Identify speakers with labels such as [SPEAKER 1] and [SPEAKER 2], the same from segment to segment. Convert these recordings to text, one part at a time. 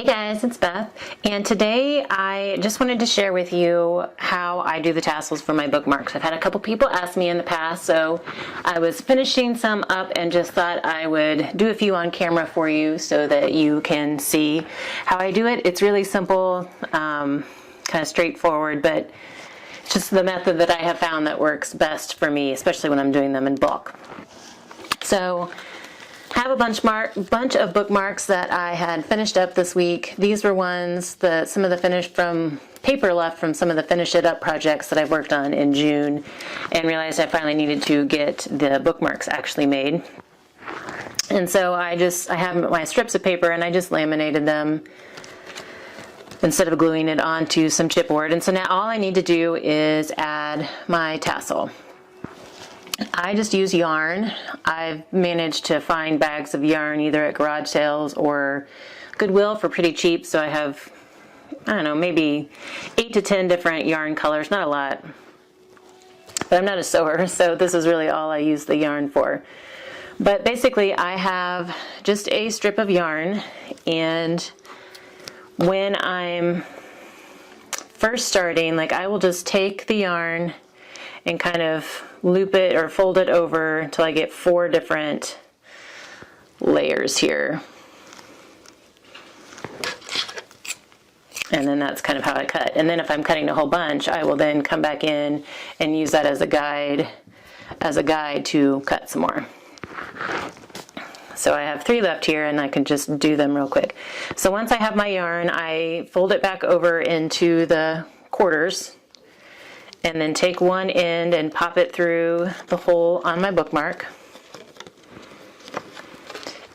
[SPEAKER 1] Hey guys, it's Beth, and today I just wanted to share with you how I do the tassels for my bookmarks. I've had a couple people ask me in the past, so I was finishing some up and just thought I would do a few on camera for you so that you can see how I do it. It's really simple, kind of straightforward, but it's just the method that I have found that works best for me, especially when I'm doing them in bulk. So I have a bunch of bookmarks that I had finished up this week. These were ones that some of the finished from paper left from some of the finish it up projects that I've worked on in June, and realized I finally needed to get the bookmarks actually made. And so I have my strips of paper and I just laminated them instead of gluing it onto some chipboard. And so now all I need to do is add my tassel. I just use yarn. I've managed to find bags of yarn either at garage sales or Goodwill for pretty cheap, so I have, I don't know, maybe 8 to 10 different yarn colors, not a lot. But I'm not a sewer, so this is really all I use the yarn for. But basically I have just a strip of yarn, and when I'm first starting, like, I will just take the yarn and kind of loop it or fold it over until I get 4 different layers here. And then that's kind of how I cut. And then if I'm cutting a whole bunch, I will then come back in and use that as a guide to cut some more. So I have 3 left here and I can just do them real quick. So once I have my yarn, I fold it back over into the quarters, and then take one end and pop it through the hole on my bookmark.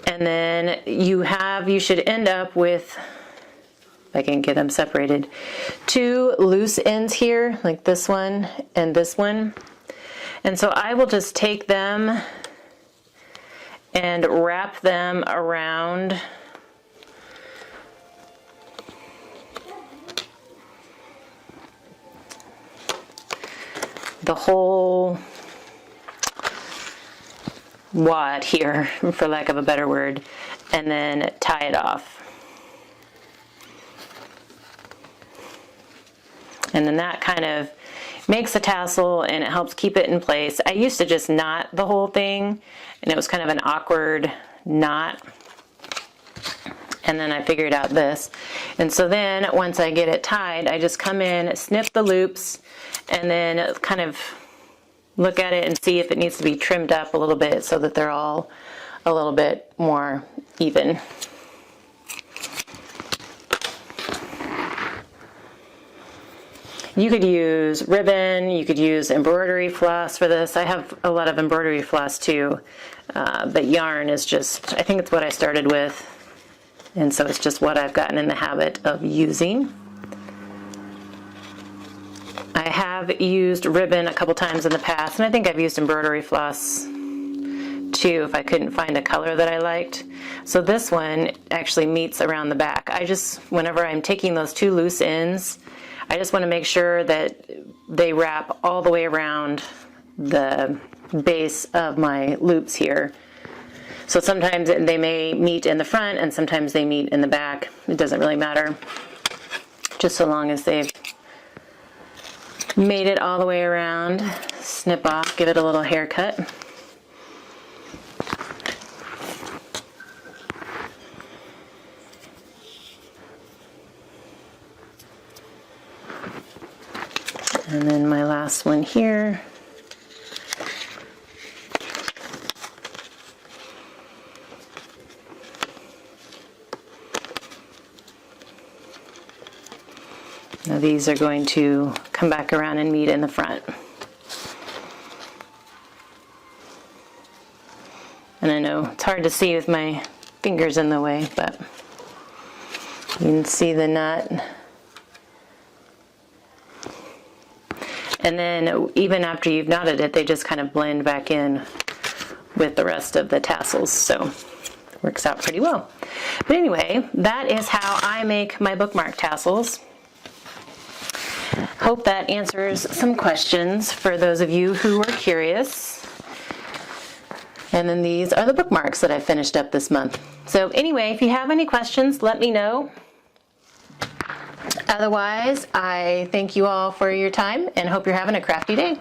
[SPEAKER 1] And then you should end up with, if I can get them separated, 2 loose ends here, like this one and this one. And so I will just take them and wrap them around the whole wad here, for lack of a better word, and then tie it off. And then that kind of makes a tassel and it helps keep it in place. I used to just knot the whole thing, and it was kind of an awkward knot. And then I figured out this. And so then once I get it tied, I just come in, snip the loops, and then kind of look at it and see if it needs to be trimmed up a little bit so that they're all a little bit more even. You could use ribbon, you could use embroidery floss for this. I have a lot of embroidery floss too, but yarn is just, I think it's what I started with, and so it's just what I've gotten in the habit of using. I have used ribbon a couple times in the past, and I think I've used embroidery floss too if I couldn't find a color that I liked. So this one actually meets around the back. Whenever I'm taking those 2 loose ends, I just want to make sure that they wrap all the way around the base of my loops here. So sometimes they may meet in the front and sometimes they meet in the back. It doesn't really matter, just so long as they've made it all the way around. Snip off, give it a little haircut. And then my last one here. Now these are going to come back around and meet in the front. And I know it's hard to see with my fingers in the way, but you can see the nut. And then even after you've knotted it, they just kind of blend back in with the rest of the tassels, so it works out pretty well. But anyway, that is how I make my bookmark tassels. Hope that answers some questions for those of you who are curious. And then these are the bookmarks that I finished up this month. So anyway, if you have any questions, let me know. Otherwise, I thank you all for your time and hope you're having a crafty day.